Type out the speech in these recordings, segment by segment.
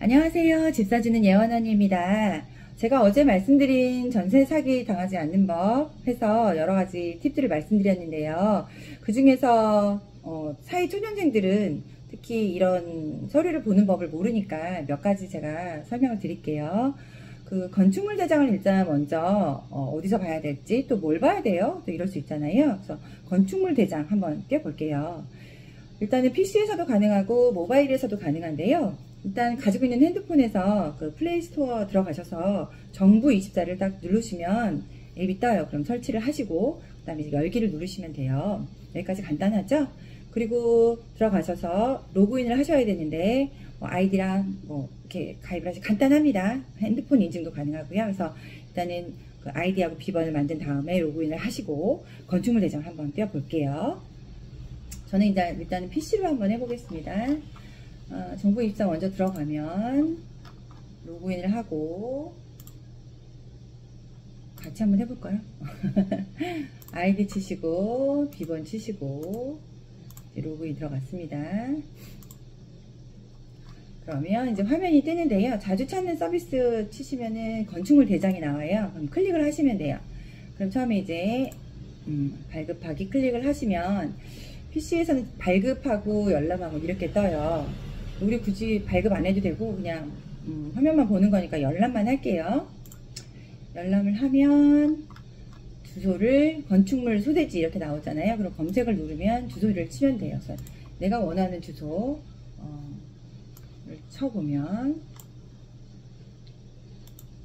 안녕하세요. 집 사주는 예원언니입니다. 제가 어제 말씀드린 전세 사기 당하지 않는 법 해서 여러가지 팁들을 말씀드렸는데요. 그 중에서 사회 초년생들은 특히 이런 서류를 보는 법을 모르니까 몇 가지 제가 설명을 드릴게요. 그 건축물 대장을 일단 먼저 어디서 봐야 될지, 또 뭘 봐야 돼요, 또 이럴 수 있잖아요. 그래서 건축물 대장 한번 떼볼게요. 일단은 PC에서도 가능하고 모바일에서도 가능한데요. 일단 가지고 있는 핸드폰에서 그 플레이스토어 들어가셔서 정부 24를 딱 누르시면 앱이 떠요. 그럼 설치를 하시고 그 다음에 이제 열기를 누르시면 돼요. 여기까지 간단하죠? 그리고 들어가셔서 로그인을 하셔야 되는데 아이디랑 이렇게 가입을 하시 간단합니다. 핸드폰 인증도 가능하고요. 그래서 일단은 그 아이디하고 비번을 만든 다음에 로그인을 하시고 건축물 대장 한번 떼어볼게요. 저는 이제 일단은 PC로 한번 해보겠습니다. 정보 입사 먼저 들어가면 로그인을 하고 같이 한번 해볼까요? 아이디 치시고 비번 치시고 이제 로그인 들어갔습니다. 그러면 이제 화면이 뜨는데요. 자주 찾는 서비스 치시면은 건축물 대장이 나와요. 그럼 클릭을 하시면 돼요. 그럼 처음에 이제 발급하기 클릭을 하시면 PC에서는 발급하고 열람하고 이렇게 떠요. 우리 굳이 발급 안 해도 되고 그냥 화면만 보는 거니까 열람만 할게요. 열람을 하면 주소를 건축물 소재지 이렇게 나오잖아요. 그럼 검색을 누르면 주소를 치면 돼요. 그래서 내가 원하는 주소를 쳐보면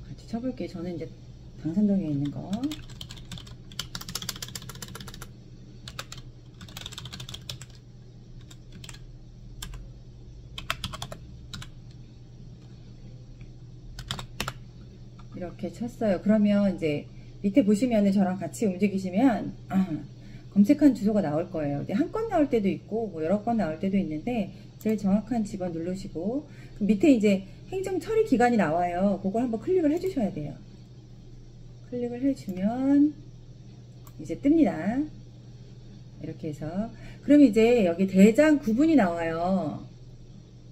같이 쳐볼게요. 저는 이제 당산동에 있는 거 이렇게 쳤어요. 그러면 이제 밑에 보시면은 저랑 같이 움직이시면 검색한 주소가 나올 거예요. 한 건 나올 때도 있고 여러 건 나올 때도 있는데 제일 정확한 집어 누르시고 그 밑에 이제 행정 처리 기간이 나와요. 그걸 한번 클릭을 해 주셔야 돼요. 클릭을 해주면 이제 뜹니다. 이렇게 해서 그럼 이제 여기 대장 구분이 나와요.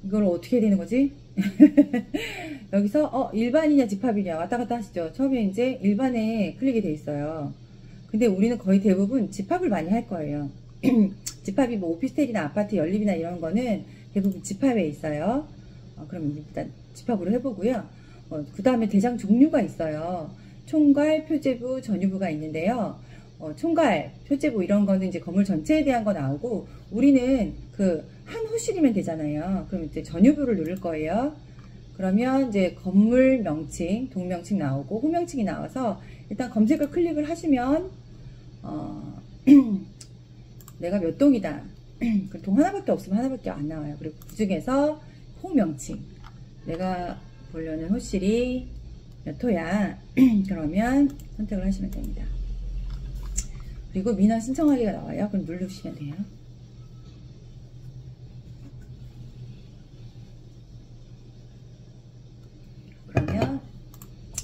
이걸 어떻게 해야 되는 거지? 여기서 일반이냐 집합이냐 왔다 갔다 하시죠. 처음에 이제 일반에 클릭이 돼 있어요. 근데 우리는 거의 대부분 집합을 많이 할 거예요. 집합이 뭐 오피스텔이나 아파트 연립이나 이런 거는 대부분 집합에 있어요. 그럼 일단 집합으로 해보고요. 그 다음에 대장 종류가 있어요. 총괄, 표제부, 전유부가 있는데요. 총괄, 표제부 이런 거는 이제 건물 전체에 대한 거 나오고 우리는 그 한 호실이면 되잖아요. 그럼 이제 전유부를 누를 거예요. 그러면 이제 건물 명칭, 동명칭 나오고 호명칭이 나와서 일단 검색을 클릭을 하시면 내가 몇 동이다. 그 동 하나밖에 없으면 하나밖에 안 나와요. 그리고 그 중에서 호명칭 내가 보려는 호실이 몇 호야. 그러면 선택을 하시면 됩니다. 그리고 민원 신청하기가 나와요. 그럼 누르시면 돼요. 그러면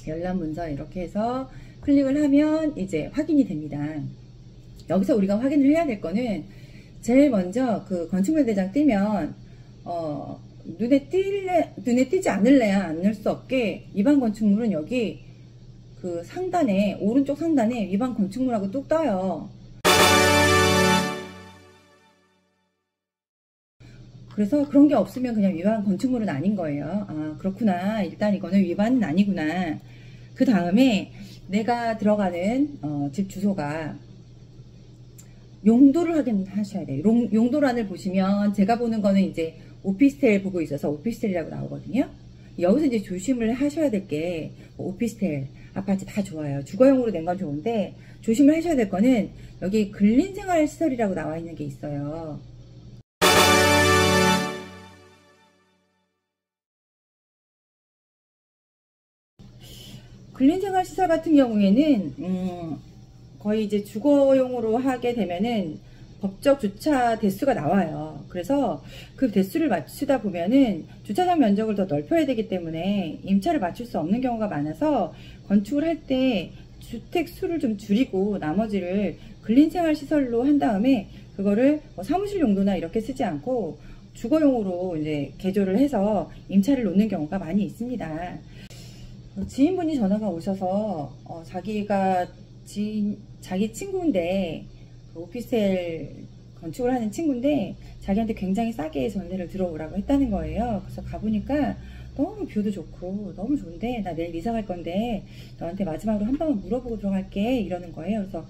열람 문서 이렇게 해서 클릭을 하면 이제 확인이 됩니다. 여기서 우리가 확인을 해야 될 거는 제일 먼저 그 건축물 대장 뜨면 눈에 띄지 않을래야 않을 수 없게 위반 건축물은 여기 그 상단에 오른쪽 상단에 위반 건축물하고 뚝 떠요. 그래서 그런 게 없으면 그냥 위반 건축물은 아닌 거예요. 그렇구나. 일단 이거는 위반은 아니구나. 그 다음에 내가 들어가는 집 주소가 용도를 확인하셔야 돼요. 용도란을 보시면 제가 보는 거는 이제 오피스텔 보고 있어서 오피스텔이라고 나오거든요. 여기서 이제 조심을 하셔야 될 게 오피스텔, 아파트 다 좋아요. 주거용으로 낸 건 좋은데 조심을 하셔야 될 거는 여기 근린생활시설이라고 나와 있는 게 있어요. 근린생활시설 같은 경우에는 거의 이제 주거용으로 하게 되면은 법적 주차 대수가 나와요. 그래서 그 대수를 맞추다 보면은 주차장 면적을 더 넓혀야 되기 때문에 임차를 맞출 수 없는 경우가 많아서 건축을 할 때 주택 수를 좀 줄이고 나머지를 근린생활시설로 한 다음에 그거를 사무실 용도나 이렇게 쓰지 않고 주거용으로 이제 개조를 해서 임차를 놓는 경우가 많이 있습니다. 지인분이 전화가 오셔서 자기 친구인데 오피스텔 건축을 하는 친구인데 자기한테 굉장히 싸게 전세를 들어오라고 했다는 거예요. 그래서 가보니까 너무 뷰도 좋고 너무 좋은데 나 내일 이사 갈 건데 너한테 마지막으로 한 번만 물어보고 들어갈게 이러는 거예요. 그래서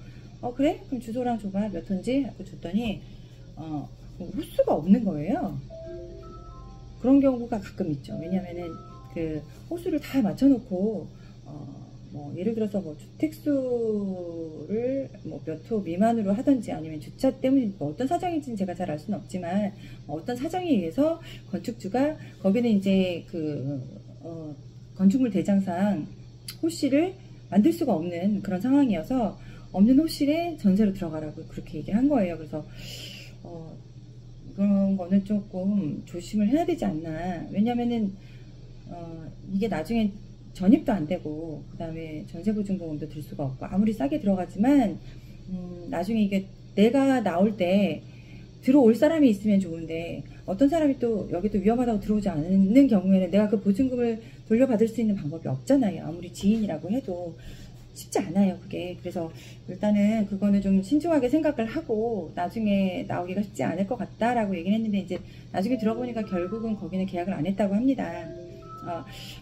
그래? 그럼 주소랑 줘봐. 몇 호인지 하고 줬더니 호수가 없는 거예요. 그런 경우가 가끔 있죠. 왜냐면은 그 호수를 다 맞춰놓고 뭐 예를 들어서 뭐 주택수를 뭐 몇 호 미만으로 하든지 아니면 주차 때문에 뭐 어떤 사정인지는 제가 잘 알 수는 없지만 어떤 사정에 의해서 건축주가 거기는 이제 건축물 대장상 호실을 만들 수가 없는 그런 상황이어서 없는 호실에 전세로 들어가라고 그렇게 얘기를 한 거예요. 그래서 그런 거는 조금 조심을 해야 되지 않나. 왜냐면은 이게 나중에 전입도 안 되고 그 다음에 전세보증보험도 들 수가 없고 아무리 싸게 들어가지만 나중에 이게 내가 나올 때 들어올 사람이 있으면 좋은데 어떤 사람이 또 여기도 위험하다고 들어오지 않는 경우에는 내가 그 보증금을 돌려받을 수 있는 방법이 없잖아요. 아무리 지인이라고 해도 쉽지 않아요 그게. 그래서 일단은 그거는 좀 신중하게 생각을 하고 나중에 나오기가 쉽지 않을 것 같다라고 얘기를 했는데 이제 나중에 들어보니까 결국은 거기는 계약을 안 했다고 합니다.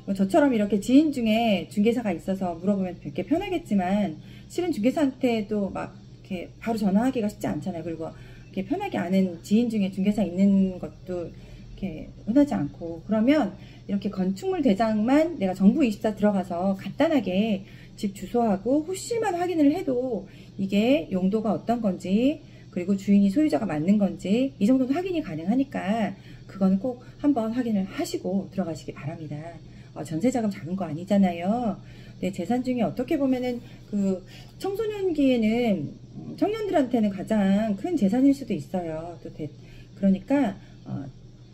뭐 저처럼 이렇게 지인 중에 중개사가 있어서 물어보면 되게 편하겠지만 실은 중개사한테도 막 이렇게 바로 전화하기가 쉽지 않잖아요. 그리고 이렇게 편하게 아는 지인 중에 중개사 있는 것도 이렇게 흔하지 않고 그러면 이렇게 건축물 대장만 내가 정부24 들어가서 간단하게 집 주소하고 호실만 확인을 해도 이게 용도가 어떤 건지 그리고 주인이 소유자가 맞는 건지 이 정도는 확인이 가능하니까 그거는 꼭 한번 확인을 하시고 들어가시기 바랍니다. 전세자금 작은 거 아니잖아요. 내 재산 중에 어떻게 보면은 그 청소년기에는 청년들한테는 가장 큰 재산일 수도 있어요. 그러니까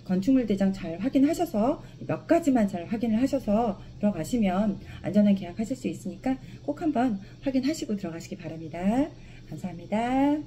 건축물 대장 잘 확인하셔서 몇 가지만 잘 확인을 하셔서 들어가시면 안전한 계약하실 수 있으니까 꼭 한번 확인하시고 들어가시기 바랍니다. 감사합니다.